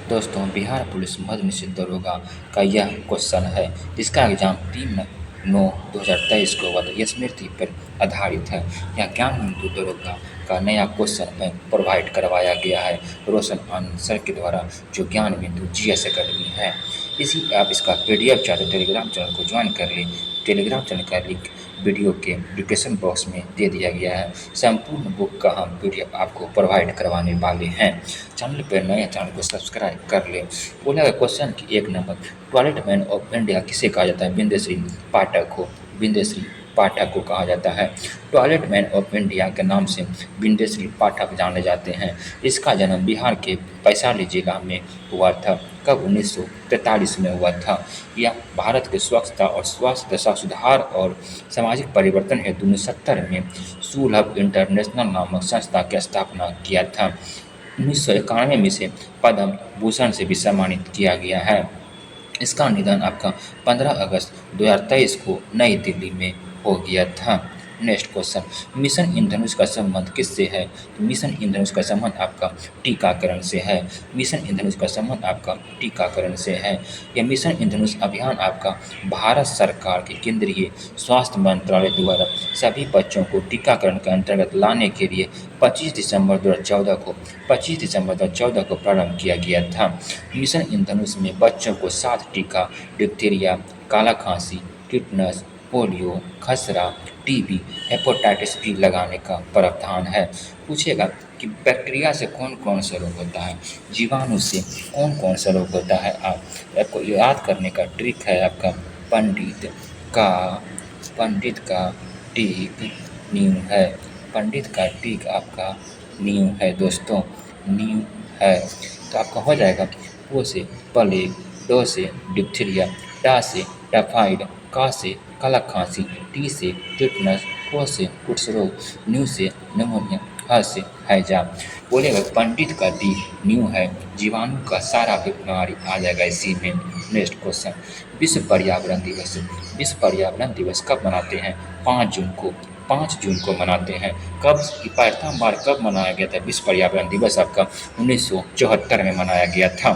दोस्तों, बिहार पुलिस मद्य निषेध दरोगा का यह क्वेश्चन है जिसका एग्जाम 3/9/2023 को हुआ था। यह स्मृति पर आधारित है। यह ज्ञान बिंदु दरोगा का नया क्वेश्चन बैंक प्रोवाइड करवाया गया है रोशन आनंद सर के द्वारा, जो ज्ञान बिंदु जीएस अकेडमी है। इसी आप इसका पीडीएफ चाहते टेलीग्राम चैनल को ज्वाइन कर लें। टेलीग्राम चैनल का लिंक वीडियो के डिस्क्रिप्शन बॉक्स में दे दिया गया है। संपूर्ण बुक का हम पीडीएफ आपको प्रोवाइड करवाने वाले हैं। चैनल पर नए चैनल को सब्सक्राइब कर लें। बोला गया क्वेश्चन की 1 number, toilet man of India किसे कहा जाता है? बिंदेश्री पाठक को। बिंदेश्री पाठक को कहा जाता है। टॉयलेट मैन ऑफ इंडिया के नाम से बिंदेश्री पाठक जाने जाते हैं। इसका जन्म बिहार के वैशाली जिला में हुआ था। कब? 1943 में हुआ था। यह भारत के स्वच्छता और स्वास्थ्य दशा सुधार और सामाजिक परिवर्तन हेतु 1970 में सुलभ इंटरनेशनल नामक संस्था की स्थापना किया था। 1991 में इसे पद्म भूषण से भी सम्मानित किया गया है। इसका निधन आपका 15 अगस्त 2023 को नई दिल्ली में हो गया था। नेक्स्ट क्वेश्चन, मिशन इंद्रधनुष का संबंध किससे है? तो मिशन इंद्रधनुष का संबंध आपका टीकाकरण से है। मिशन इंद्रधनुष का संबंध आपका टीकाकरण से है। यह मिशन इंद्रधनुष अभियान आपका भारत सरकार के केंद्रीय स्वास्थ्य मंत्रालय द्वारा सभी बच्चों को टीकाकरण के अंतर्गत लाने के लिए 25 दिसंबर 2014 को प्रारंभ किया गया था। मिशन इंद्रधनुष में बच्चों को 7 टीका डिप्थीरिया, काला खांसी, टिटनस, पोलियो, खसरा, टीबी, हेपेटाइटिस बी लगाने का प्रावधान है। पूछेगा कि बैक्टीरिया से कौन कौन सा रोग होता है, जीवाणु से कौन कौन सा रोग होता है। आपको याद करने का ट्रिक है आपका पंडित का टीक नींव है। पंडित का टीक आपका नींव है दोस्तों, नींव है। तो आपका हो जाएगा वो से प्लेग, डो से डिप्थीरिया, टा से टाइफाइड, का से काला खांसी, टी से टिटनस, को से कुष्ठ रोग, न्यू से निमोनिया, ह से हैजा। बोलेगा पंडित का डी न्यू है, जीवाणु का सारा बीमारी आ जाएगा इसी में। नेक्स्ट क्वेश्चन, विश्व पर्यावरण दिवस। विश्व पर्यावरण दिवस कब मनाते हैं? 5 जून को। 5 जून को मनाते हैं। कब? प्रथम बार कब मनाया गया था विश्व पर्यावरण दिवस? आपका 1974 में मनाया गया था।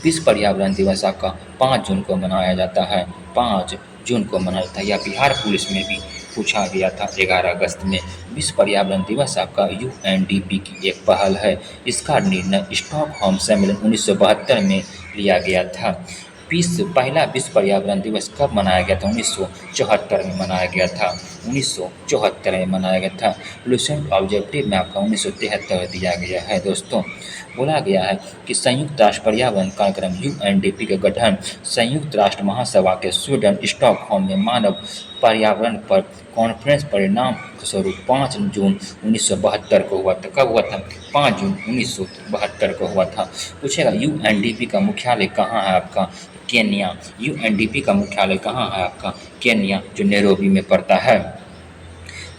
विश्व पर्यावरण दिवस आपका 5 जून को मनाया जाता है। 5 जून को मनाया जाता है। यह बिहार पुलिस में भी पूछा गया था 11 अगस्त में। विश्व पर्यावरण दिवस आपका यूएनडीपी की एक पहल है। इसका निर्णय स्टॉकहोम सम्मेलन 1972 में लिया गया था। पहला विश्व पर्यावरण दिवस कब मनाया गया था? 1974 में मनाया गया था। 1974 में मनाया गया था। लुसेंट ऑब्जेक्टिव में आपका 1973 दिया गया है दोस्तों। बोला गया है कि संयुक्त राष्ट्र पर्यावरण कार्यक्रम यूएनडीपी का गठन संयुक्त राष्ट्र महासभा के स्वीडन स्टॉकहोम में मानव पर्यावरण पर कॉन्फ्रेंस परिणाम स्वरूप 5 जून 1972 को हुआ था। कब हुआ था? 5 जून 1972 को हुआ था। पूछेगा यूएनडीपी का मुख्यालय कहाँ है आपका? केन्या। यूएनडीपी का मुख्यालय कहाँ है आपका? केन्या, जो नैरोबी में पड़ता है।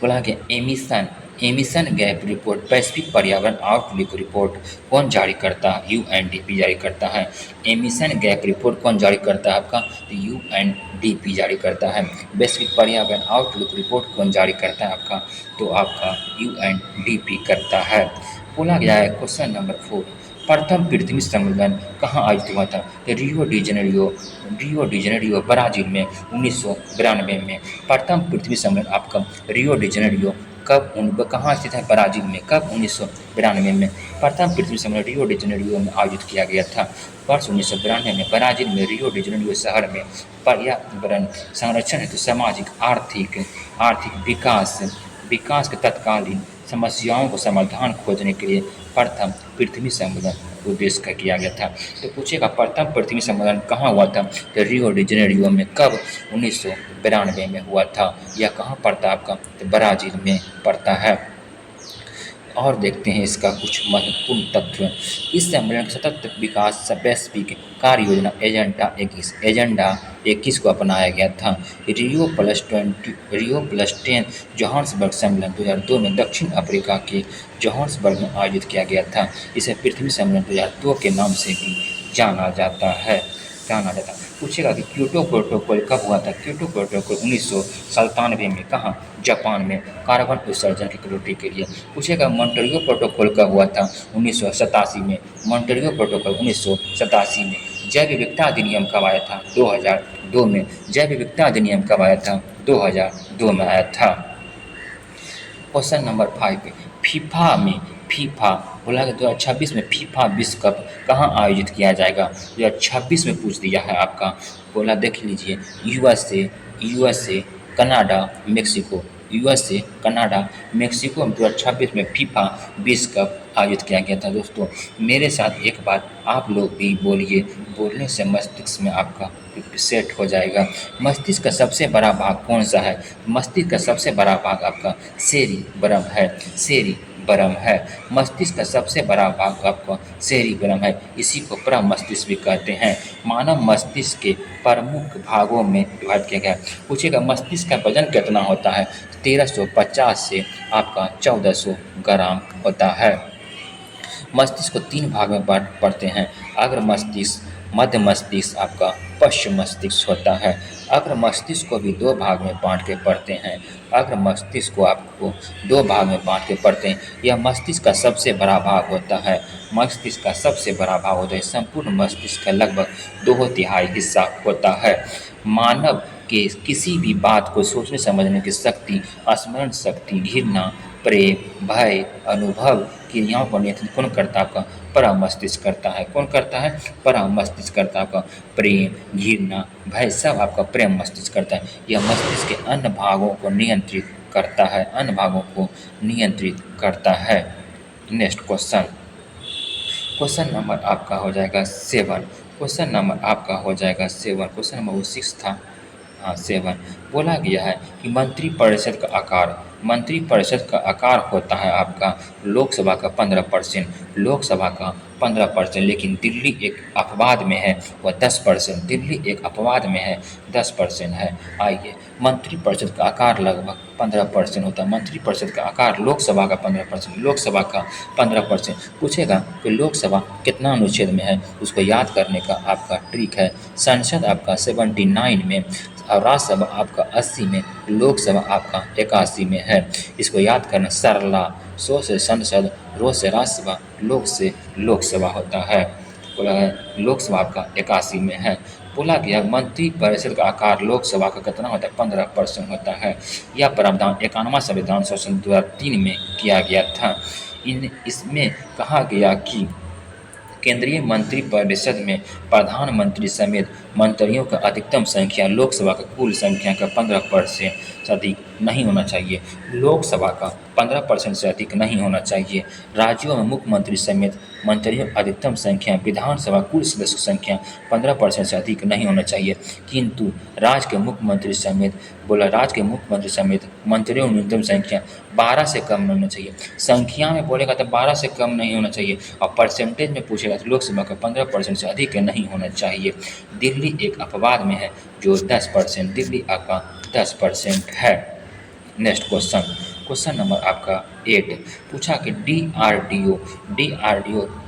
बोला कि एमिशन गैप रिपोर्ट, वैश्विक पर्यावरण आउटलुक रिपोर्ट कौन जारी करता है? यूएनडीपी जारी करता है। एमिशन गैप रिपोर्ट कौन जारी करता है आपका? यूएनडीपी जारी करता है। वैश्विक पर्यावरण आउटलुक रिपोर्ट कौन जारी करता है आपका? तो आपका यूएनडीपी करता है। बोला गया है क्वेश्चन नंबर 4, प्रथम पृथ्वी सम्मेलन कहाँ आयोजित हुआ था? रियो डी जेनेरियो ब्राजील में 1992 में। प्रथम पृथ्वी सम्मेलन आपका रियो डी जेनेरियो कहाँ स्थित है? ब्राजील में। कब? 1992 में। प्रथम पृथ्वी सम्मेलन रियो डी जेनेरियो में आयोजित किया गया था। वर्ष 1992 में ब्राजील में रियो डी जेनेरियो शहर में पर्यावरण संरक्षण हेतु सामाजिक आर्थिक विकास के तत्कालीन समस्याओं को समाधान खोजने के लिए प्रथम पृथ्वी सम्मेलन उद्देश्य का किया गया था। तो पूछेगा प्रथम पृथ्वी सम्मेलन कहाँ हुआ था? तो रियो डी जेनेरियो में। कब? 1992 में हुआ था। यह कहाँ पड़ता है आपका? तो ब्राजील में पड़ता है। और देखते हैं इसका कुछ महत्वपूर्ण तथ्य। इस सम्मेलन के सतत विकास वैश्विक कार्य योजना एजेंडा 21 को अपनाया गया था। रियो प्लस 10 जोहान्सबर्ग सम्मेलन 2002 में दक्षिण अफ्रीका के जोहान्सबर्ग में आयोजित किया गया था। इसे पृथ्वी सम्मेलन 2002 के नाम से भी जाना जाता है। पूछेगा कि क्योटो प्रोटोकॉल कब हुआ था? क्योटो प्रोटोकॉल 1997 में कहाँ? जापान में, कार्बन उत्सर्जन की कटौती के लिए। पूछेगा मॉन्ट्रियल प्रोटोकॉल कब हुआ था? 1987 में। मॉन्ट्रियल प्रोटोकॉल 1987 में। जैव विविधता अधिनियम कब आया था? 2002 में। जैव विविधता अधिनियम कब आया था? 2002 में आया था। क्वेश्चन नंबर 5, फीफा में, फीफा बोला कि 2026 में फीफा विश्व कप कहाँ आयोजित किया जाएगा? 2026 में पूछ दिया है आपका। बोला देख लीजिए, USA, Canada, Mexico. USA, Canada, Mexico में 2026 में फीफा विश्व कप आयोजित किया गया था। दोस्तों मेरे साथ एक बार आप लोग भी बोलिए, बोलने से मस्तिष्क में आपका सेट हो जाएगा। मस्तिष्क का सबसे बड़ा भाग कौन सा है? मस्तिष्क का सबसे बड़ा भाग आपका सेरिबरम है, सेरिबरम है। मस्तिष्क का सबसे बड़ा भाग आपका सेरिबरम है, इसी को प्रमस्तिष्क भी कहते हैं। मानव मस्तिष्क के प्रमुख भागों में विभाजित किया गया है। पूछेगा मस्तिष्क का वजन कितना होता है? 1350 से आपका 1400 ग्राम होता है। मस्तिष्क को 3 भाग में पढ़ते हैं, अग्र मस्तिष्क, मध्य मस्तिष्क, आपका पश्चिम मस्तिष्क होता है। अग्र मस्तिष्क को भी 2 भाग में बांट के पढ़ते हैं। अग्र मस्तिष्क को आपको 2 भाग में बांट के पढ़ते हैं। यह मस्तिष्क का सबसे बड़ा भाग होता है। मस्तिष्क का सबसे बड़ा भाग होता है। संपूर्ण मस्तिष्क का लगभग 2/3 हिस्सा होता है। मानव के किसी भी बात को सोचने समझने की शक्ति, स्मरण शक्ति, घृणा, प्रेम, भय, अनुभव क्रियाओं को नियंत्रित कौन करता का? परामस्तिष्क करता है। कौन करता है? परामस्तिष्क करता का। प्रेम, घृणा, भय सब आपका प्रेम मस्तिष्क करता है। यह मस्तिष्क के अन्य भागों को नियंत्रित करता है, अन्य भागों को नियंत्रित करता है। नेक्स्ट क्वेश्चन, क्वेश्चन नंबर आपका हो जाएगा 7। क्वेश्चन नंबर आपका हो जाएगा 7। क्वेश्चन नंबर 6 था, हाँ 7। बोला गया है कि मंत्रिपरिषद का आकार, मंत्रिपरिषद का आकार होता है आपका लोकसभा का 15%, लोकसभा का 15%, लेकिन दिल्ली एक अपवाद में है, वह 10%। दिल्ली एक अपवाद में है, 10% है। आइए, मंत्रिपरिषद का आकार लगभग 15% होता है। मंत्रिपरिषद का आकार लोकसभा का 15%, लोकसभा का 15%। पूछेगा कि लोकसभा कितना अनुच्छेद में है, उसको याद करने का आपका ट्रिक है। संसद आपका 79 में और राज्यसभा आपका 80 में, लोकसभा आपका 81 में है। इसको याद करना सरला, सो से संसद, रो से राज्यसभा, लोक से लोकसभा होता है। बोला है लोकसभा आपका 81 में है। बोला गया मंत्रिपरिषद का आकार लोकसभा का कितना होता है? 15% होता है। यह प्रावधान 91वां संविधान संशोधन 2003 में किया गया था। इसमें कहा गया कि केंद्रीय मंत्रिपरिषद में प्रधानमंत्री समेत मंत्रियों का अधिकतम संख्या लोकसभा का कुल संख्या का 15% से अधिक नहीं होना चाहिए। लोकसभा का 15% से अधिक नहीं होना चाहिए। राज्यों में मुख्यमंत्री समेत मंत्रियों की अधिकतम संख्या विधानसभा कुल सदस्य संख्या 15% से अधिक नहीं होना चाहिए। किंतु राज्य के मुख्यमंत्री समेत, बोला राज्य के मुख्यमंत्री समेत मंत्रियों की न्यूनतम संख्या 12 से कम नहीं होना चाहिए। संख्या में बोलेगा तो 12 से कम नहीं होना चाहिए, और परसेंटेज में पूछेगा तो लोकसभा का 15% से अधिक नहीं होना चाहिए। दिल्ली एक अपवाद में है जो 10%, दिल्ली आपका 10% है। नेक्स्ट क्वेश्चन, क्वेश्चन नंबर आपका 8। पूछा कि डीआरडीओ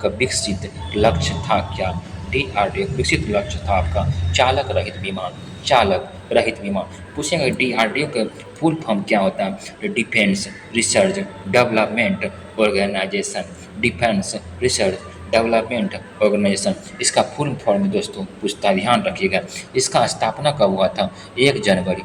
का विकसित लक्ष्य था क्या? डीआरडीओ विकसित लक्ष्य था आपका चालक रहित विमान, चालक रहित विमान। पूछेंगे डीआरडीओ का फुल फॉर्म क्या होता है? Defence research development organisation, defence research development organisation, इसका फुल फॉर्म दोस्तों पूछता, ध्यान रखिएगा। इसका स्थापना कब हुआ था? 1 जनवरी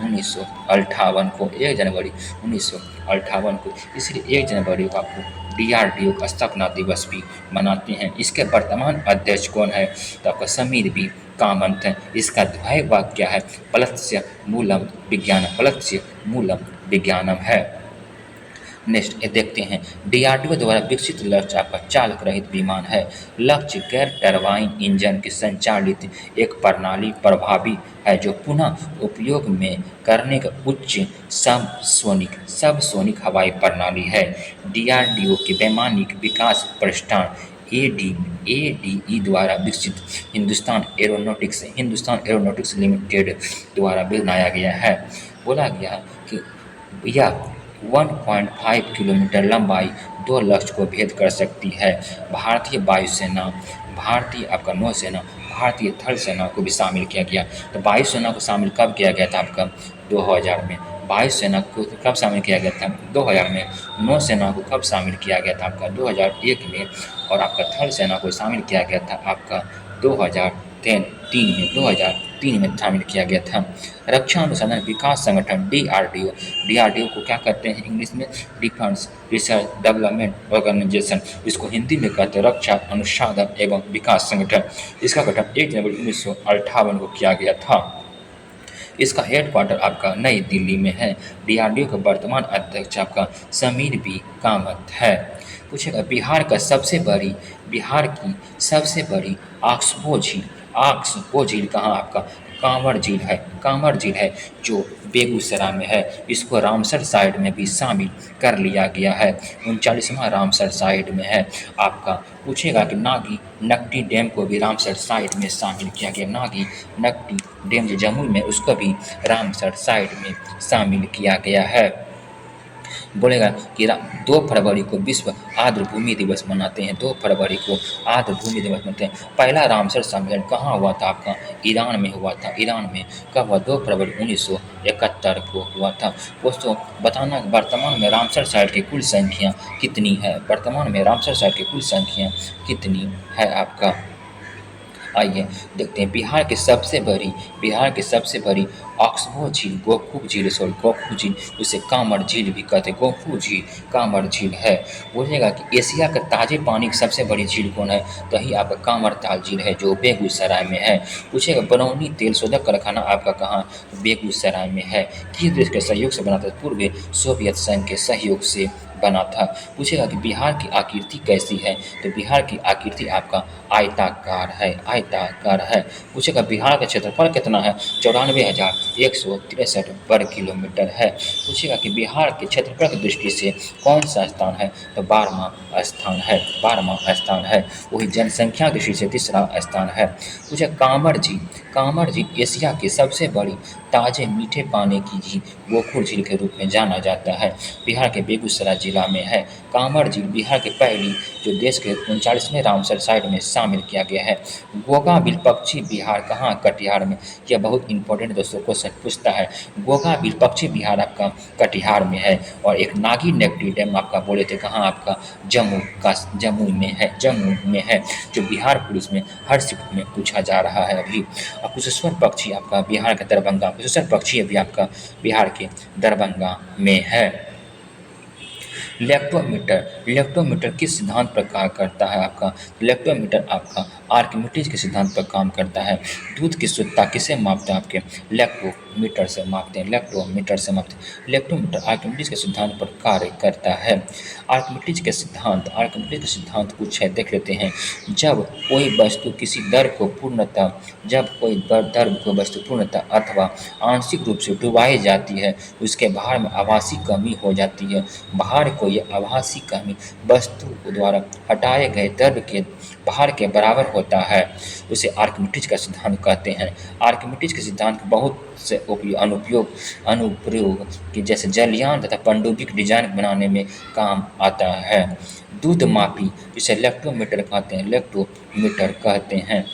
1958 को, 1 जनवरी 1958 को। इसलिए 1 जनवरी को आपको डीआरडीओ का स्थापना दिवस भी मनाते हैं। इसके वर्तमान अध्यक्ष कौन है? तो आपका समीर बी कामत है। इसका ध्येय वाक्य क्या है? पलत्स्य मूलम विज्ञानम, पलत्स्य मूलम विज्ञानम है। नेक्स्ट ये देखते हैं, डीआरडीओ द्वारा विकसित लक्ष्य आपका चालक रहित विमान है। लक्ष्य गैर टरबाइन इंजन के संचालित एक प्रणाली प्रभावी है जो पुनः उपयोग में करने का उच्च सबसोनिक हवाई प्रणाली है। डीआरडीओ के वैमानिक विकास प्रतिष्ठान एडीई द्वारा विकसित हिंदुस्तान एरोनॉटिक्स लिमिटेड द्वारा बनाया गया है। बोला गया है कि यह 1.5 किलोमीटर लंबाई 2 लक्ष्य को भेद कर सकती है। भारतीय वायुसेना, भारतीय आपका नौसेना भारतीय थल सेना को भी शामिल किया गया। तो वायु सेना को शामिल कब किया गया था आपका? 2000 में। वायु सेना को कब शामिल किया गया था? 2000 में। नौ सेना को कब शामिल किया गया था आपका? 2001 में। और आपका थल सेना को शामिल किया गया था आपका 2003 में। 2003 में शामिल किया गया था। रक्षा अनुसंधान विकास संगठन डीआरडीओ, डीआरडीओ को क्या कहते हैं इंग्लिश में? डिफेंस रिसर्च डेवलपमेंट ऑर्गेनाइजेशन, इसको हिंदी में कहते हैं रक्षा अनुसंधान एवं विकास संगठन। इसका गठन 1 जनवरी 1958 को किया गया था। इसका हेडक्वार्टर आपका नई दिल्ली में है। डीआरडीओ का वर्तमान अध्यक्ष आपका समीर बी कामत है। पूछेगा बिहार की सबसे बड़ी ऑक्सबो झील, ऑक्सबो झील कहाँ आपका? कांवड़ झील है। कांवड़ झील है जो बेगूसराय में है। इसको रामसर साइट में भी शामिल कर लिया गया है। 39वां रामसर साइट में है आपका। पूछेगा कि नागी नकटी डैम को भी रामसर साइट में शामिल किया गया। नागी नकटी डैम जो जमुई में, उसको भी रामसर साइट में शामिल किया गया है। बोलेगा कि 2 फरवरी को विश्व आर्द्र भूमि दिवस मनाते हैं। 2 फरवरी को आर्द्र भूमि दिवस मनाते हैं। पहला रामसर सम्मेलन कहाँ हुआ था आपका? ईरान में हुआ था। ईरान में कब हुआ? 2 फरवरी 1971 को हुआ था। दोस्तों बताना वर्तमान में रामसर साइट की कुल संख्या कितनी है? वर्तमान में रामसर साइट की कुल संख्या कितनी है आपका? आइए देखते हैं। बिहार की सबसे बड़ी ऑक्सबो झील गोखू झील, उसे कांवड़ झील भी कहते हैं। गोखू झील कांवड़ झील है। बोलिएगा कि एशिया का ताजे पानी की सबसे बड़ी झील कौन है? तो ही आपका कांवरताल झील है जो बेगूसराय में है। पूछेगा बरौनी तेल शोधक कारखाना आपका कहाँ? बेगूसराय में है। किस देश के सहयोग से बना था? पूर्व सोवियत संघ के सहयोग से बना था। पूछेगा कि बिहार की आकृति कैसी है? तो बिहार की आकृति आपका आयताकार है। पूछेगा बिहार का क्षेत्रफल कितना है? 94,163 वर्ग किलोमीटर है। पूछेगा कि बिहार के क्षेत्रफल की दृष्टि से कौन सा स्थान है? तो 12वां स्थान है। वही जनसंख्या की दृष्टि से 3रा स्थान है। पूछे कांवड़ झील एशिया की सबसे बड़ी ताजे मीठे पानी की झील गोखूर झील के रूप में जाना जाता है। बिहार के बेगूसराय जिला में है। कांवड़ झील बिहार की पहली जो देश के 39वें रामसर साइट में शामिल किया गया है। गोगाबिल पक्षी विहार कहाँ? कटिहार में। यह बहुत इंपॉर्टेंट दोस्तों क्वेश्चन पूछता है। गोगाबिल पक्षी विहार आपका कटिहार में है। और एक नागी नेक्टी डैम आपका बोले थे कहाँ आपका? जम्मू में है, जो बिहार पुलिस में हर शिफ्ट में पूछा जा रहा है अभी। और कुशेश्वर पक्षी आपका बिहार के दरभंगा, कुशेश्वर पक्षी अभी आपका बिहार के दरभंगा में है। इलेक्ट्रोमीटर किस सिद्धांत पर कार्य करता है आपका? इलेक्ट्रोमीटर आपका आर्किमिडीज के सिद्धांत पर काम करता है। दूध की शुद्धता किसे मापते हैं आपके? इलेक्ट्रोमीटर से मापते हैं। इलेक्ट्रोमीटर आर्किमिडीज के सिद्धांत पर कार्य करता है। आर्किमिडीज के सिद्धांत कुछ है, देख लेते हैं। जब कोई वस्तु पूर्णतः अथवा आंशिक रूप से डुबाई जाती है, उसके भार में आभासी कमी हो जाती है। भार को यह आभासी कमी वस्तु द्वारा हटाए गए द्रव्य के भार के बराबर होता है। उसे आर्किमिडीज का सिद्धांत कहते हैं। आर्किमिडीज के सिद्धांत के बहुत से अनुप्रयोग कि जैसे जलयान तथा पनडुब्बी की डिजाइन बनाने में काम आता है। दूध मापी जिसे इलेक्ट्रोमीटर कहते हैं।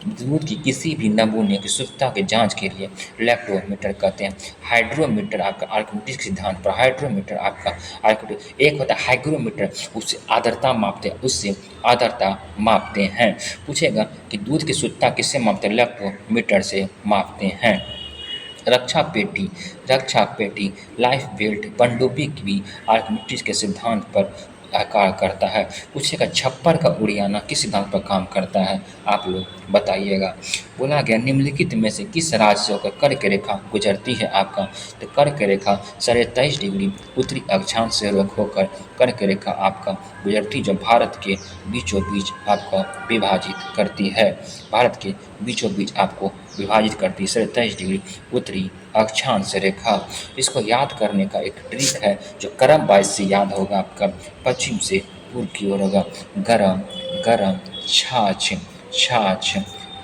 दूध की किसी भी नमूने की शुद्धता की जांच के लिए इलेक्ट्रोमीटर कहते हैं। हाइड्रोमीटर आपका आर्किमिडीज के सिद्धांत पर एक होता है हाइग्रोमीटर, उससे आर्द्रता मापते हैं। पूछेगा कि दूध की शुद्धता किससे मापते हैं? इलेक्ट्रोमीटर से मापते हैं। रक्षा पेटी लाइफ बेल्ट पनडुब्बी की भी आर्किमिडीज के सिद्धांत पर कार्य करता है। पूछेगा छप्पर का उड़ियाना किस सिद्धांत पर काम करता है? आप लोग बताइएगा। बोला गया निम्नलिखित में से किस राज्य से होकर कर्क रेखा गुजरती है आपका? तो कर्क रेखा 23.5 डिग्री उत्तरी अक्षांश से होकर कर्क रेखा आपका गुजरती, जो भारत के बीचों बीच आपको विभाजित करती है। 23 डिग्री उत्तरी अक्षांश रेखा। इसको याद करने का एक ट्रिक है जो क्रम वाइज से याद होगा आपका। पश्चिम से पूर्व की ओर होगा। गरम छाछ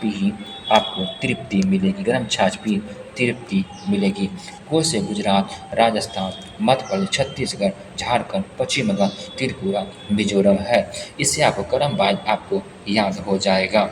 पी आपको तृप्ति मिलेगी। गरम छाछ पी तृप्ति मिलेगी। को से गुजरात, राजस्थान, मध्य प्रदेश, छत्तीसगढ़, झारखंड, पश्चिम बंगाल, त्रिपुरा, मिजोरम है। इससे आपको क्रम वाइज आपको याद हो जाएगा।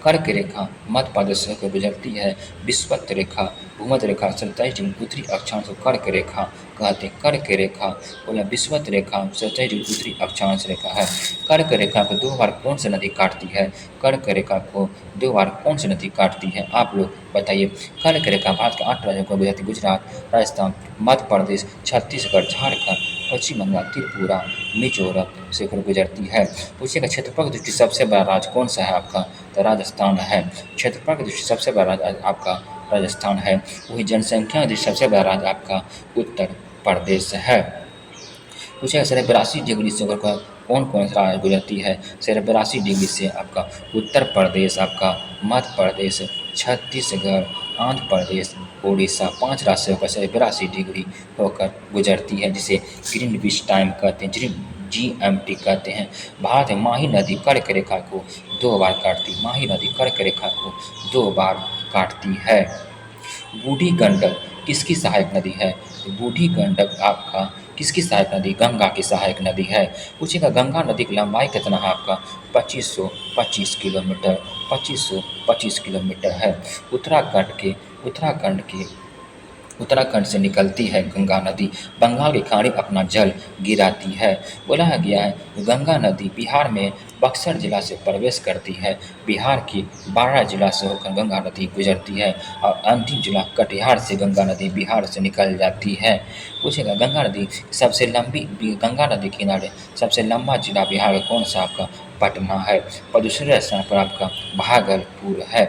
कर्क रेखा मध्य प्रदेश से होकर गुजरती है। विषुवत रेखा भूमध्य रेखा 27 डिग्री उत्तरी अक्षांश को कर्क रेखा कहते हैं। कर्क रेखा बोला विषुवत रेखा 27 डिग्री उत्तरी अक्षांश रेखा है। कर्क रेखा को 2 बार कौन सी नदी काटती है? कर्क रेखा को 2 बार कौन सी नदी काटती है? आप लोग बताइए। कर्क रेखा भारत के 8 राज्यों को गुजरती, गुजरात, राजस्थान, मध्य प्रदेश, छत्तीसगढ़, झारखंड, पश्चिम बंगाल, त्रिपुरा, मिजोरम से होकर गुजरती है। पूछिएगा क्षेत्रफल की दृष्टि से सबसे बड़ा राज्य कौन सा है आपका? तो राजस्थान है। क्षेत्रफल की दृष्टि से सबसे बड़ा राज्य आपका राजस्थान है। वही जनसंख्या की दृष्टि से सबसे बड़ा राज्य आपका उत्तर प्रदेश है। पूछेगा 82 डिग्री से होकर कौन कौन सा राज्य गुजरती है? 82 डिग्री से आपका उत्तर प्रदेश, आपका मध्य प्रदेश, छत्तीसगढ़, आंध्र प्रदेश, उड़ीसा, 5 राज्य से होकर 82 डिग्री होकर गुजरती है, जिसे ग्रीनविच टाइम कहते हैं, GMT कहते हैं। भारत में माही नदी कर्क रेखा को 2 बार काटती, माही नदी कर्क रेखा को 2 बार काटती है। बूढ़ी गंडक किसकी सहायक नदी है? तो बूढ़ी गंडक आपका किसकी सहायक नदी? गंगा की सहायक नदी है। पूछेगा गंगा नदी की लंबाई कितना है आपका? 2525 किलोमीटर, 2525 किलोमीटर है। उत्तराखंड से निकलती है गंगा नदी, बंगाल की खाड़ी अपना जल गिराती है। बोला गया है गंगा नदी बिहार में बक्सर जिला से प्रवेश करती है, बिहार की 12 जिला से होकर गंगा नदी गुजरती है और अंतिम जिला कटिहार से गंगा नदी बिहार से निकल जाती है। पूछेगा गंगा नदी सबसे लंबी, गंगा नदी किनारे सबसे लंबा जिला बिहार का कौन सा? आपका पटना है। और दूसरे स्थान पर आपका भागलपुर है।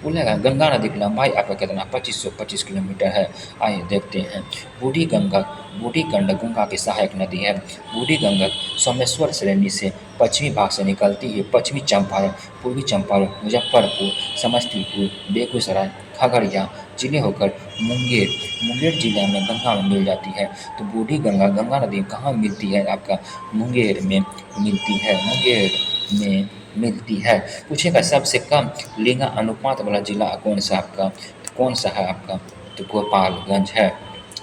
बोलेगा गंगा नदी की लंबाई आपका कितना? 2525 किलोमीटर है। आइए देखते हैं। बूढ़ी गंडक गंगा की सहायक नदी है। बूढ़ी गंडक सोमेश्वर श्रेणी से पश्चिमी भाग से निकलती है, पश्चिमी चंपारण, पूर्वी चंपारण, मुजफ्फरपुर, समस्तीपुर, बेगूसराय, खगड़िया जिले होकर मुंगेर जिले में गंगा में मिल जाती है। तो बूढ़ी गंगा नदी कहाँ मिलती है? आपका मुंगेर में मिलती है, मुंगेर में मिलती है। पूछेगा सबसे कम लिंगा अनुपात वाला जिला कौन सा आपका? तो कौन सा है आपका? तो गोपालगंज है।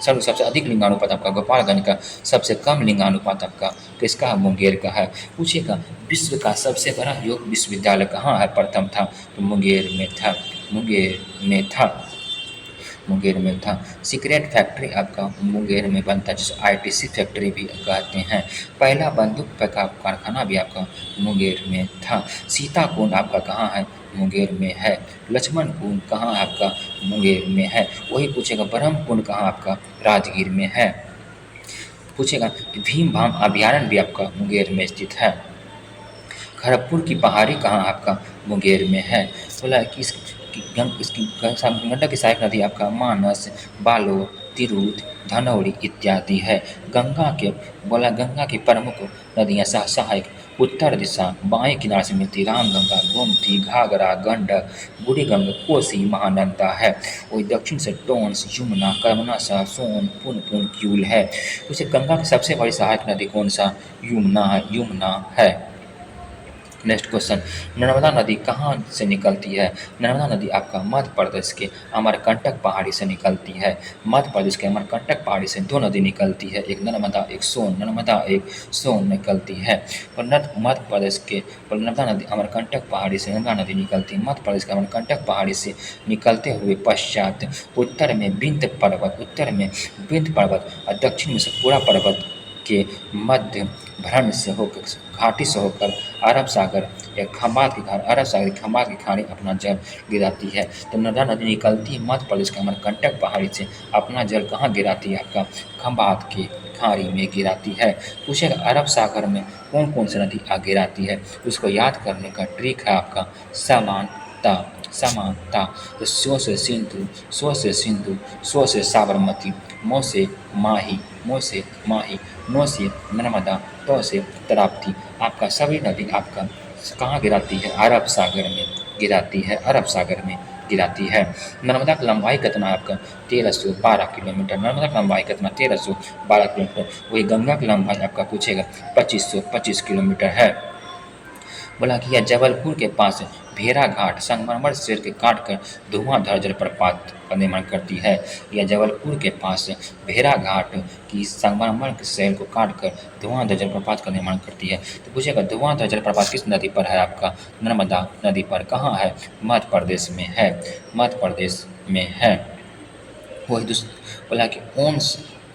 सबसे अधिक लिंगानुपात आपका गोपालगंज का, सबसे कम लिंगानुपात आपका किसका है? मुंगेर का है। पूछेगा विश्व का सबसे बड़ा योग विश्वविद्यालय कहाँ है? प्रथम था तो मुंगेर में था। सिगरेट फैक्ट्री आपका मुंगेर में बनता है, जिसे ITC फैक्ट्री भी कहते हैं। पहला बंदूक का कारखाना भी आपका मुंगेर में था। सीता कुंड आपका कहाँ है? मुंगेर में है। लक्ष्मण कुंड कहाँ है आपका? मुंगेर में है। वही पूछेगा ब्रह्म कुंड कहाँ आपका? राजगीर में है। पूछेगा भीमबाम अभयारण्य भी आपका मुंगेर में स्थित है। खड़गपुर की पहाड़ी कहाँ आपका? मुंगेर में है। बोला कि इसकी गंडक की सहायक नदी आपका मानस, बालो, तिरहुत, धनौरी इत्यादि है। गंगा की प्रमुख नदियाँ सहायक उत्तर दिशा बाएं किनारे से मिलती रामगंगा, गोमती, घाघरा, गंडक, बूढ़ी गंगा, कोसी, महानंदा है। वही दक्षिण से टोंस, यमुना, कर्मनासा, सोन, पुनपुन, क्यूल है। उसे गंगा की सबसे बड़ी सहायक नदी कौन सा? यमुना है। नेक्स्ट क्वेश्चन, नर्मदा नदी कहाँ से निकलती है? नर्मदा नदी आपका मध्य प्रदेश के अमरकंटक पहाड़ी से निकलती है। मध्य प्रदेश के अमरकंटक पहाड़ी से 2 नदी निकलती है, एक नर्मदा एक सोन निकलती है। और मध्य प्रदेश के नर्मदा नदी अमरकंटक पहाड़ी से नर्मदा नदी निकलती है। मध्य प्रदेश के अमरकंटक पहाड़ी से निकलते हुए पश्चात उत्तर में विंध्य पर्वत और दक्षिण में सतपुड़ा पर्वत के मध्य भ्रमण से होकर घाटी से होकर अरब सागर की खाड़ी अपना जल गिराती है। तो नर्मदा नदी निकलती है मध्य प्रदेश के अमरकंटक पहाड़ी से, अपना जल कहाँ गिराती है? आपका खंभात की खाड़ी में गिराती है। पूछेगा अरब सागर में कौन कौन सी नदी गिराती है? उसको याद करने का ट्रिक है आपका समानता। तो सो से सिंधु, सो से साबरमती, मो से माही, नो से नर्मदा, तो से ताप्ती। आपका सभी नदी आपका कहाँ गिराती है? अरब सागर में गिराती है। नर्मदा की लंबाई कितना है आपका? 1312 किलोमीटर। नर्मदा की लंबाई कितना? 1312 किलोमीटर। वही गंगा की लंबाई आपका पूछेगा 2525 किलोमीटर है। बोला कि यह जबलपुर के पास भेड़ाघाट संगमरमर शेर के काट कर धुआंधार जलप्रपात का निर्माण करती है। यह जबलपुर के पास भेड़ाघाट की संगमरमर के शेर को काट कर धुआंधार जलप्रपात का निर्माण करती है। तो पूछेगा धुआंधार जलप्रपात किस नदी पर है? आपका नर्मदा नदी पर। कहाँ है? मध्य प्रदेश में है, मध्य प्रदेश में है। वही बोला कि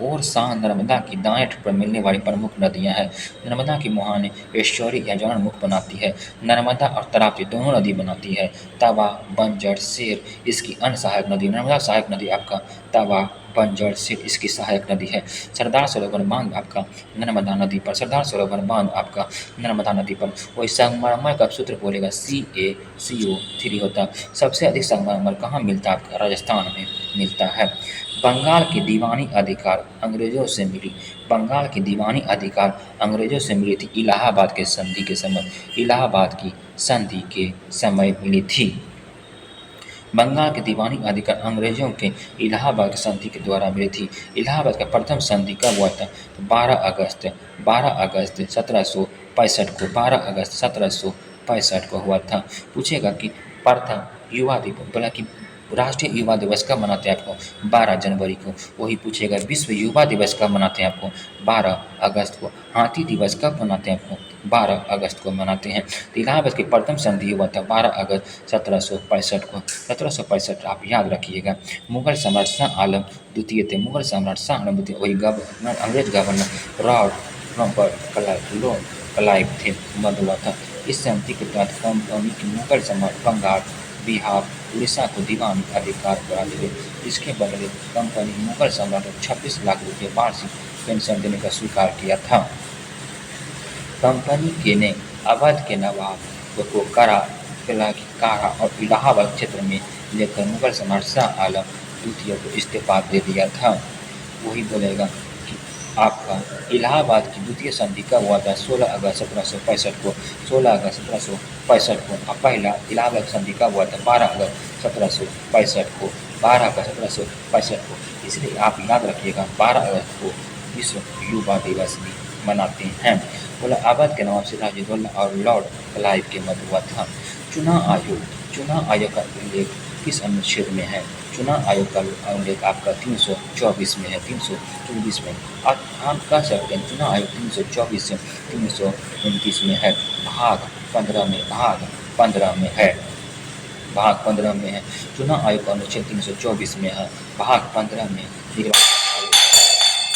और शाह नर्मदा की दाएं तट पर मिलने वाली प्रमुख नदियां हैं। नर्मदा की मुहाने एस्चुअरी या जलमुख बनाती है। नर्मदा और ताप्ती दोनों नदी बनाती है। तवा, बंजर, शेर इसकी अन्य सहायक नदी। नर्मदा सहायक नदी आपका तवा, बंजर, शेर इसकी सहायक नदी है। सरदार सरोवर बांध आपका नर्मदा नदी पर। सरदार सरोवर बांध आपका नर्मदा नदी पर। वही संगमरमर का सूत्र बोलेगा CaCO3 होता है। सबसे अधिक संगमरमर कहाँ मिलता है? आपका राजस्थान में मिलता है। बंगाल की दीवानी अधिकार अंग्रेजों से मिली। बंगाल की दीवानी अधिकार अंग्रेजों से मिली थी इलाहाबाद के संधि के समय। इलाहाबाद की संधि के समय मिली थी। बंगाल की दीवानी अधिकार अंग्रेजों के इलाहाबाद की संधि के द्वारा मिली थी। इलाहाबाद का प्रथम संधि कब हुआ था? तो 12 अगस्त 1765 को, 12 अगस्त 1765 को हुआ था। पूछेगा कि प्रथम युवा दिवस, बोला कि राष्ट्रीय युवा दिवस कब मनाते हैं आपको? 12 जनवरी को। वही पूछेगा विश्व युवा दिवस कब मनाते हैं आपको? 12 अगस्त को। हाथी दिवस कब मनाते हैं आपको? 12 अगस्त को मनाते हैं। तो इलाहाबाद की प्रथम संधि हुआ था 12 अगस्त 1765 को। 1765 आप याद रखिएगा। मुगल सम्राट शाह आलम द्वितीय थे। मुगल सम्राट शाह आलम द्वितीय वही अंग्रेज गवर्नर रॉबर्ट क्लाइव थे मध्य हुआ था। इस संधि के तहत कंपनी की मुगल सम्राट बंगाल, बिहार, उड़ीसा को दीवानी अधिकार करा दिए। इसके बदले कंपनी मुगल सम्राट को 26 लाख रुपये वार्षिक पेंशन देने का स्वीकार किया था। कंपनी के ने अवध के नवाब को कारा और इलाहाबाद क्षेत्र में लेकर मुगल सम्राट शाह आलम द्वितीय को इस्तीफा दे दिया था। वही बोलेगा कि आपका इलाहाबाद की द्वितीय संधि कब हुआ था? 16 अगस्त 1765 को। 16 अगस्त 1765 को। अब पहला इलाहाबाद संधि कब हुआ था? 12 अगस्त 1765 को। 12 अगस्त 1765 को। इसलिए आप याद रखिएगा 12 अगस्त को विश्व युवा दिवस भी मनाते हैं। बोला अवध के नवाब सिराजुद्दौला और लॉर्ड क्लाइव के मध्य हुआ था। चुनाव आयोग का उल्लेख किस अनुच्छेद में है? चुनाव आयोग का उल्लेख आपका 324 में है। 324 में आप कह सकते हैं चुनाव आयोग 324 से 329 में है। भाग 15 में है। भाग 15 में है। चुनाव आयोग का अनुच्छेद 324 में है। भाग 15 में निर्वाचन आयोग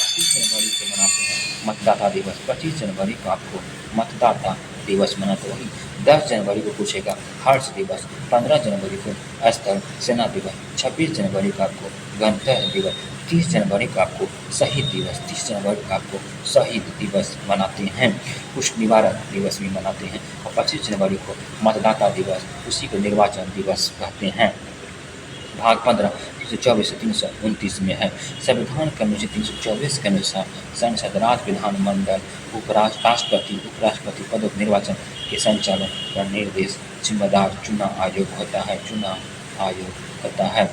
25 जनवरी को मनाते हैं मतदाता दिवस। 25 जनवरी को आपको मतदाता दिवस मनाते वही। 10 जनवरी को पूछेगा हर्ष दिवस। 15 जनवरी को स्थल सेना दिवस। 26 जनवरी को आपको गणतंत्र दिवस। 30 जनवरी को आपको शहीद दिवस। 30 जनवरी को आपको शहीद दिवस मनाते हैं। पुष्प निवारण दिवस भी मनाते हैं। और 25 जनवरी को मतदाता दिवस, उसी को निर्वाचन दिवस कहते हैं। भाग 15 324 से 329 में है। संविधान के अनुच्छेद 324 के अनुसार संसद, राज्य विधानमंडल, उपराष्ट्रपति पदों के निर्वाचन के संचालन का निर्देश जिम्मेदार चुनाव आयोग होता है। चुनाव आयोग होता है।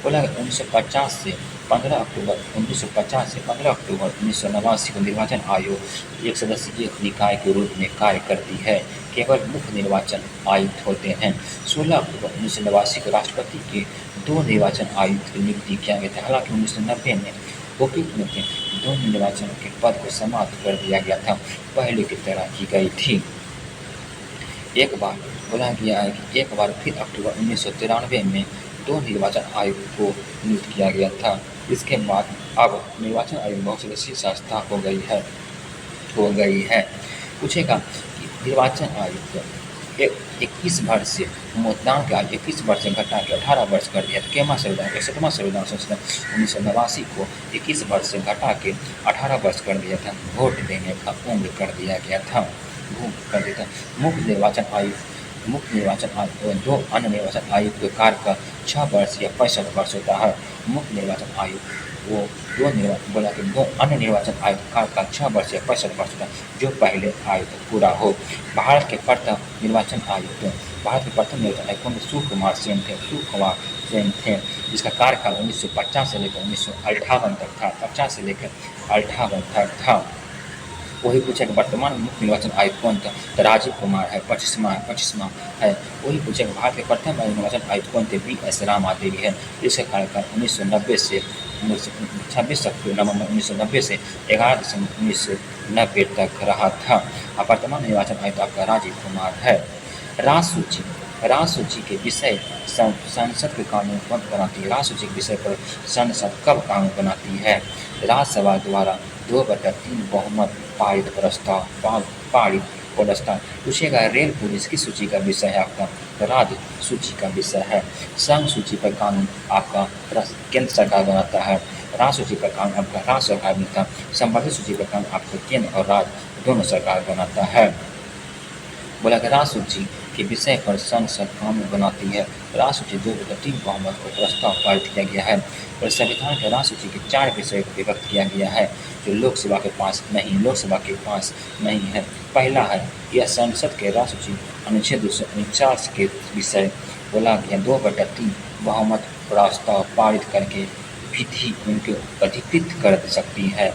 बोला 1950 से 15 अक्टूबर 1989 को निर्वाचन आयोग एक सदस्यीय निकाय के रूप में कार्य करती है। केवल मुख्य निर्वाचन आयुक्त होते हैं। 16 अक्टूबर 1989 को राष्ट्रपति के 2 निर्वाचन आयुक्त की नियुक्ति किया गया था। हालांकि 1990 में उपयुक्त में 2 निर्वाचन के पद को समाप्त कर दिया गया था, पहले की तरह की गई थी। एक बार बोला गया है कि एक बार फिर अक्टूबर 1993 में 2 निर्वाचन आयुक्त को नियुक्त किया गया था। इसके बाद अब निर्वाचन आयोग बहुसदस्यीय संस्था हो गई है। पूछेगा कि निर्वाचन आयुक्त 21 वर्ष से मतदान के आज 21 वर्ष से घटा के 18 वर्ष कर दिया था। केमा संविधान 61वां संविधान संशोधन 1989 को 21 वर्ष से घटा के 18 वर्ष कर दिया था। वोट देने का उम्र कर दिया गया था। मुख्य निर्वाचन आयुक्त व 2 अन्य निर्वाचन आयुक्त के कार्य का 6 वर्ष या 65 वर्ष होता है। मुख्य निर्वाचन आयुक्त वो 2 अन्य निर्वाचन आयुक्त कार्य का 6 वर्ष या 65 वर्ष होता है, जो पहले आयुक्त पूरा हो। भारत के प्रथम निर्वाचन आयुक्त सुकुमार सेन थे, जिसका कार्यकाल 1950 से लेकर 1958 तक था। 50 से लेकर 58 तक था। वही पूछेगा वर्तमान मुख्य निर्वाचन आयुक्त कौन था, तो राजीव कुमार है, 25वां है। वही पूछेगा भारत के प्रथम निर्वाचन आयुक्त कौन थे, BS रामादेवी है। इसका कार्यकाल 1990 से 26 नवंबर 1990 से 11 दिसंबर 1990 तक रहा था। वर्तमान निर्वाचन आयुक्त आपका राजीव कुमार है। राज सूची के विषय संसद के कानून कब बनाती है, राज सूची के विषय पर संसद कब कानून बनाती है, राज्यसभा द्वारा 2/3 बहुमत पारित प्रस्ताव पूछेगा। रेल पुलिस की सूची का विषय है आपका, राज्य सूची का विषय है। संघ सूची पर कानून आपका केंद्र सरकार बनाता है, राज्य सूची पर कानून आपका राज्य सरकार बनाता है, संबंधित सूची पर कानून आपका केंद्र और राज्य दोनों सरकार बनाता है। बोला कि राज्य सूची के विषय पर संसद कानून बनाती है, राज्य सूची 2/3 बहुमत को प्रस्ताव पारित किया गया है। और संविधान के राज्य सूची के 4 विषयों को विभक्त किया गया है जो लोकसभा के पास नहीं है। पहला है यह संसद के राज्य सूची अनुच्छेद 249 के विषय बोला गया 2/3 बहुमत प्रस्ताव पारित करके विधि उनको अधिकृत कर सकती है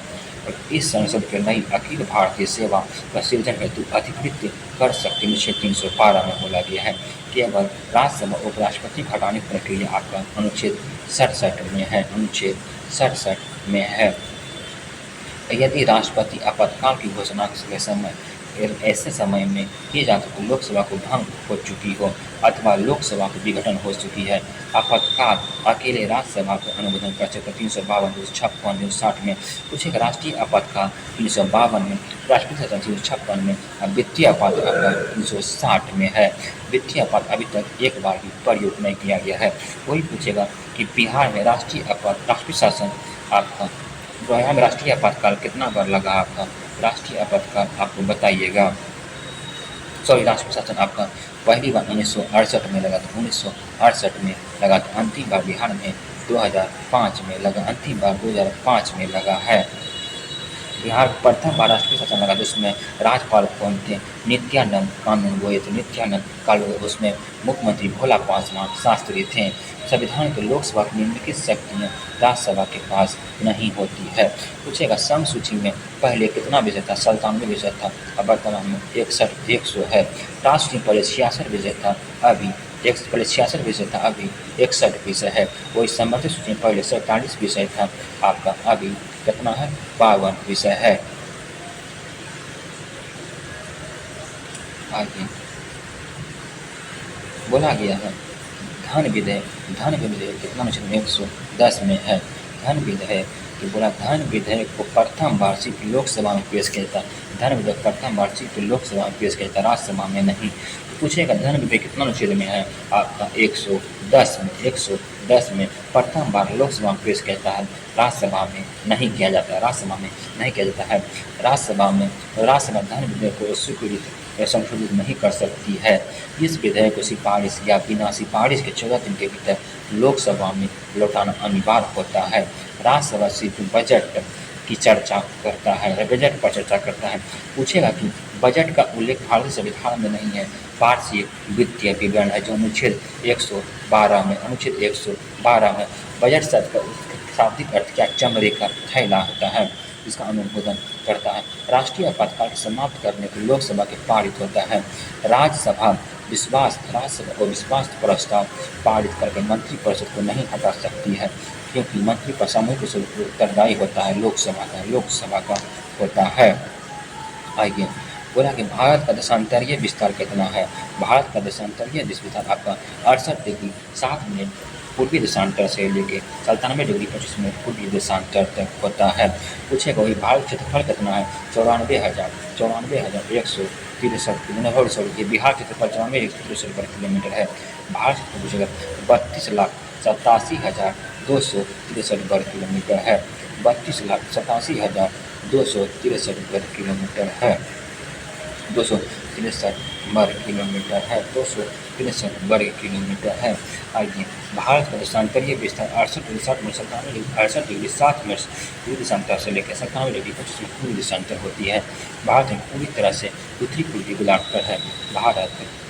और इस संसद के नई अखिल भारतीय सेवा का सृजन हेतु अधिकृत कर सकती अनुच्छेद 312 में बोला गया है। केवल राज्यसभा उपराष्ट्रपति घटाने की प्रक्रिया आपका अनुच्छेद 67 में है। यदि राष्ट्रपति आपातकाल की घोषणा के समय ऐसे समय में की जाती तो लोकसभा को भंग हो चुकी हो अथवा लोकसभा की विघटन हो चुकी है। आपातकाल अकेले राज्यसभा को अनुमोदन कर सकते 352, 256, 260 में। कुछ एक राष्ट्रीय आपातकाल 352 में, राष्ट्रीय शासन 356 में, वित्तीय आपातकाल 360 में है। वित्तीय आपात अभी तक एक बार भी प्रयोग नहीं किया गया है। वही पूछेगा कि बिहार में राष्ट्रीय शासन आपका बिहार में राष्ट्रीय आपातकाल कितना बार लगा आपका, राष्ट्रीय आपातकाल आपको बताइएगा। राष्ट्रीय शासन आपका पहली बार 1968 में लगा था, 1968 में लगा था। अंतिम बार बिहार में 2005 में लगा, अंतिम बार 2005 में लगा है। बिहार प्रथम बार राष्ट्रीय शासन लगा जिसमें राज्यपाल कौन थे, नित्यानंद कानून हुए थे, नित्यानंद कानून। उसमें मुख्यमंत्री भोला पासवान शास्त्री थे। संविधान के लोकसभा की निम्नलिखित शक्तियाँ राज्यसभा के पास नहीं होती है। पूछेगा संघ सूची में पहले कितना विषय था, 97 विषय था, अब वर्तमान में 100 है। राज्य सूची पहले 66 विषय था, अभी पहले 66 विषय था, अभी 61 विषय है। वही संबंधित सूची में पहले 47 विषय था, आपका अभी कितना है, 52 विषय है। आगे बोला गया है धन विधेयक कितना अनुच्छेद में 110 में है। धन विधेयक कि बोला धन विधेयक को प्रथम बार सिर्फ लोकसभा में पेश किया जाता है। धन विधेयक प्रथम बार सिर्फ लोकसभा में पेश किया जाता है, राज्यसभा में नहीं। तो पूछेगा धन विधेयक कितना अनुच्छेद में है, आपका 110 में प्रथम बार लोकसभा में पेश किया जाता है, राज्यसभा में नहीं किया जाता है। राज्यसभा धन विधेयक को स्वीकृत या संशोधित नहीं कर सकती है। इस विधेयक को सिफारिश या बिना सिफारिश के 14 दिन के भीतर लोकसभा में लौटाना अनिवार्य होता है। राज्यसभा सिर्फ बजट की चर्चा करता है, बजट पर चर्चा करता है। पूछेगा कि बजट का उल्लेख भारतीय संविधान में नहीं है। वार्षिक वित्तीय विवरण है जो अनुच्छेद 112 में बजट शब्द का शाब्दिक अर्थ क्या, चमड़े का थैला होता है, इसका अनुमोदन करता है। राष्ट्रीय आपातकाल समाप्त करने के लोकसभा के पारित होता है। राज्यसभा को विश्वास प्रस्ताव पारित करके मंत्रिपरिषद को नहीं हटा सकती है क्योंकि मंत्रिपरिषद सामूहिक रूप से उत्तरदायी होता है, लोकसभा का होता है। आइए बोला कि भारत का देशांतरीय विस्तार कितना है। भारत का देशांतरीय विस्तार आपका 68 डिग्री 7 मिनट पूर्वी देशांतर से लेके 97 डिग्री 25 मिनट पूर्वी देशांतर तक होता है। पूछेगा वही भारत क्षेत्रफल कितना है, 94,163 किलोमीटर। बिहार क्षेत्रफल 94,163 वर्ग किलोमीटर है। भारत क्षेत्र पूछेगा 32,87,263 वर्ग किलोमीटर है, 32,87,263 वर्ग किलोमीटर है, 263 वर्ग किलोमीटर है, 263 वर्ग किलोमीटर है। आइए भारत का देशांतरीय विस्तार 68 डिग्री 7 मिनट 68 डिग्री 7 मिनट पूर्वी देशांतर से लेकर 97 डिग्री 25 मिनट पूर्वी देशांतर होती है। भारत में पूरी तरह से उत्तरी पूर्वी गोलार्ध पर है। भारत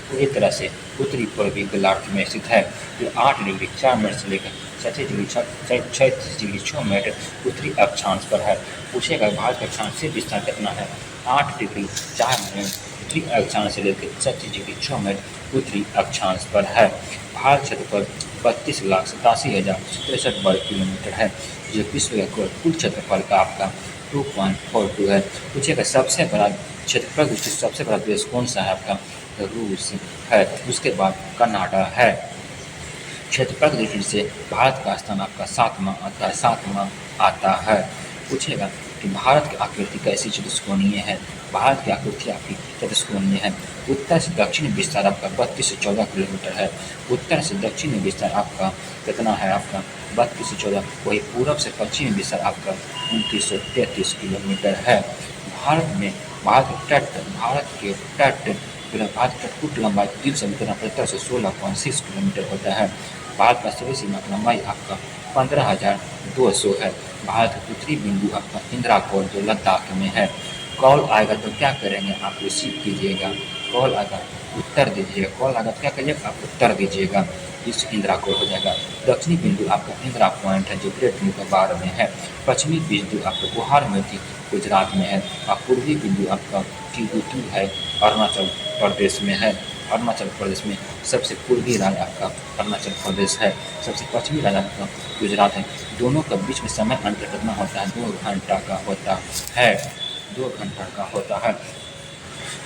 पूरी तरह से उत्तरी पूर्वी गोलार्ध में स्थित है जो 8 डिग्री 4 मिनट से लेकर 36 डिग्री 6 मिनट उत्तरी अक्षांश पर है। पूछेगा भारत का अक्षांशीय विस्तार कितना है, 8 डिग्री 4 मिनट उत्तरी अक्षांश से लेकर 36 डिग्री 6 मिनट उत्तरी अक्षांश पर है। भारत क्षेत्रफल 32,87,063 वर्ग किलोमीटर है, जो विश्व का कुल क्षेत्रफल का आपका 2.42 है। पूछेगा सबसे बड़ा क्षेत्रफल की दृष्टि से सबसे बड़ा देश कौन सा है आपका? रूस है। उसके बाद कनाडा है। क्षेत्रफल की दृष्टि से भारत का स्थान आपका सातवां आता है। पूछेगा कि भारत की आकृति कैसी चतुष्कोणीय है? भारत की आकृति आपकी चतुष्कोणीय है। उत्तर से दक्षिण विस्तार आपका 32 से 14 किलोमीटर है। उत्तर से दक्षिण विस्तार आपका कितना है? आपका 32 से 14। वही पूर्व से पश्चिम विस्तार आपका 2933 किलोमीटर है। भारत के तट कुल लंबाई 375 से 16.6 किलोमीटर होता है। भारत का सभी सीमा की लंबाई आपका 15,200 है। भारत का उत्तरी बिंदु आपका इंदिरा कोल जो लद्दाख में है। कॉल आएगा तो क्या करेंगे? आप रिसीव कीजिएगा। कॉल आएगा उत्तर दीजिएगा। कॉल आएगा तो क्या करिएगा? आप उत्तर दीजिएगा। इस इंदिरा कोल हो जाएगा। दक्षिणी बिंदु आपका इंदिरा पॉइंट है जो ग्रेट निकोबार में है। पश्चिमी बिंदु आपका गुवाहाटी गुजरात में है। और पूर्वी बिंदु आपका टिबुटू है अरुणाचल प्रदेश में है। अरुणाचल प्रदेश में सबसे पूर्वी राज्य आपका अरुणाचल प्रदेश है। सबसे पश्चिमी राज्य आपका गुजरात है। दोनों का बीच में समय अंतर कितना होता है? 2 घंटा का होता है। 2 घंटा का होता है।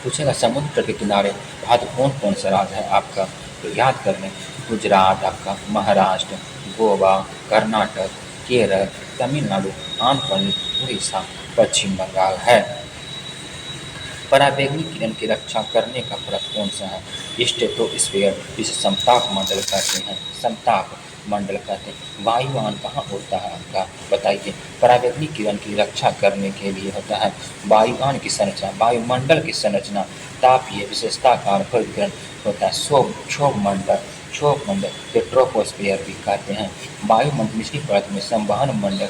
पूछेगा समुद्र तट के किनारे भारत कौन कौन सा राज्य है आपका? तो याद कर लें, गुजरात आपका, महाराष्ट्र, गोवा, कर्नाटक, केरल, तमिलनाडु, आंध्र प्रदेश, उड़ीसा, पश्चिम बंगाल है। पराबैंगनी किरण की रक्षा करने का परत कौन सा है? स्ट्रेटोस्फीयर, जिसे समताप मंडल कहते हैं। समताप मंडल कहते हैं। वायुयान कहाँ उड़ता है आपका? बताइए। पराबैंगनी किरण की रक्षा करने के लिए होता है। वायुयान की संरचना, वायुमंडल की संरचना तापीय विशेषताकार वर्गीकरण होता है। क्षोभ मंडल या ट्रोपोस्फीयर भी कहते हैं। वायुमंडल निचली परत में संवहन मंडल,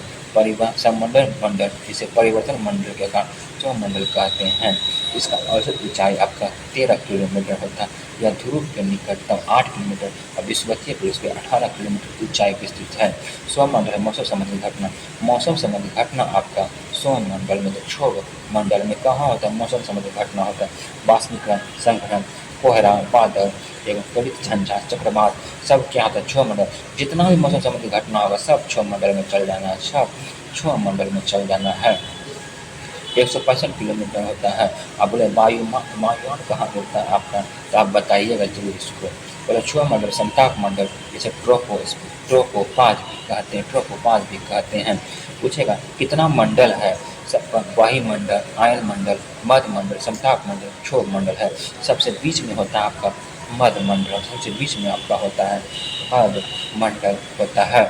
संमंडल मंडल, जिसे परिवर्तन मंडल के कारण क्षोभमंडल कहते हैं। इसका औसत ऊंचाई आपका 13 किलोमीटर होता है। यह ध्रुव के निकटतम 8 किलोमीटर और विषुवतीय पुरुष पे 18 किलोमीटर ऊंचाई पर स्थित है। सौमंडल मौसम संबंधी घटना, मौसम संबंधी घटना आपका सौमंडल में, तो क्षोभ मंडल में कहाँ होता है? मौसम संबंधी घटना होता है। वाष्पीकरण, संघटन, कोहरा, बादल एवं त्वरित झंझा, चक्रवात, सब क्या होता है? क्षोभमंडल। जितना भी मौसम संबंधी घटना होगा सब क्षोभमंडल में चल जाना है। सब क्षोभमंडल में चल जाना है। 165 किलोमीटर होता है। अब बोले वायुयान कहाँ होता है आपका? तो आप बताइएगा जरूर इसको। बोले क्षोभमंडल, समताप मंडल, जैसे ट्रोपोपाज भी कहते हैं। पूछेगा कितना मंडल है? वायुमंडल, आयन मंडल, मध्य मंडल, समताप मंडल, क्षोभ मंडल है। सबसे बीच में होता है आपका मध्य मंडल। सबसे बीच में आपका होता है मध्य मंडल होता है।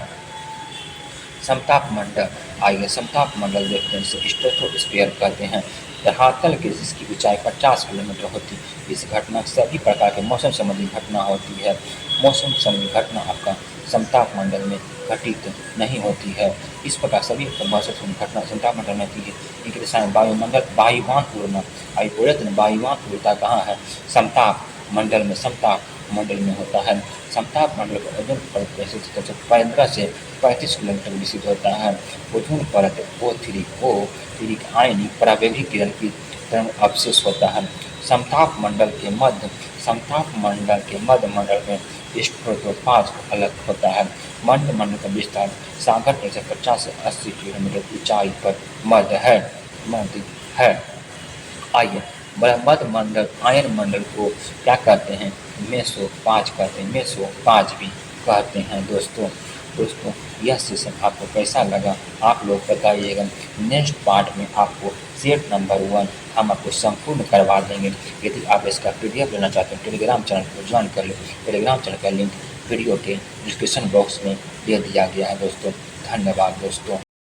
समताप मंडल, आइए समताप मंडल देखते हैं। इसे स्ट्रेटोस्फीयर कहते हैं। धरातल की जिसकी ऊंचाई 50 किलोमीटर होती है। इस घटना सभी प्रकार के मौसम संबंधी घटना होती है। मौसम संबंधी घटना आपका समताप मंडल में घटित नहीं होती है। इस प्रकार सभी मौसम संबंधी घटना समताप मंडल में होती है। इनके दिशा में वायुयान उड़ना, वायुयान उड़ता कहाँ है? समताप मंडल में, समताप मंडल में होता है। समताप मंडल का ओजोन परत 15 से 35 किलोमीटर विस्तृत होता है। ओजोन परत O3 आयनिक पराबैंगनी किरण की तरंग अवशेष होता है। समताप मंडल के मध्य मंडल में स्ट्रेटोपाज अलग होता है। मध्य मंडल का विस्तार सागर में 50 से 80 किलोमीटर ऊंचाई पर मध्य है। आइए मध्य मंडल, आयन मंडल को क्या कहते हैं? मेसोपाज कहते हैं। मेसोपाज भी कहते हैं। दोस्तों यह सेशन आपको कैसा लगा आप लोग बताइएगा। नेक्स्ट पार्ट में आपको सेट नंबर 1 हम आपको संपूर्ण करवा देंगे। यदि आप इसका PDF लेना चाहते हैं टेलीग्राम चैनल को ज्वाइन कर लें। टेलीग्राम चैनल का लिंक वीडियो के डिस्क्रिप्शन बॉक्स में दे दिया गया है। दोस्तों धन्यवाद दोस्तों।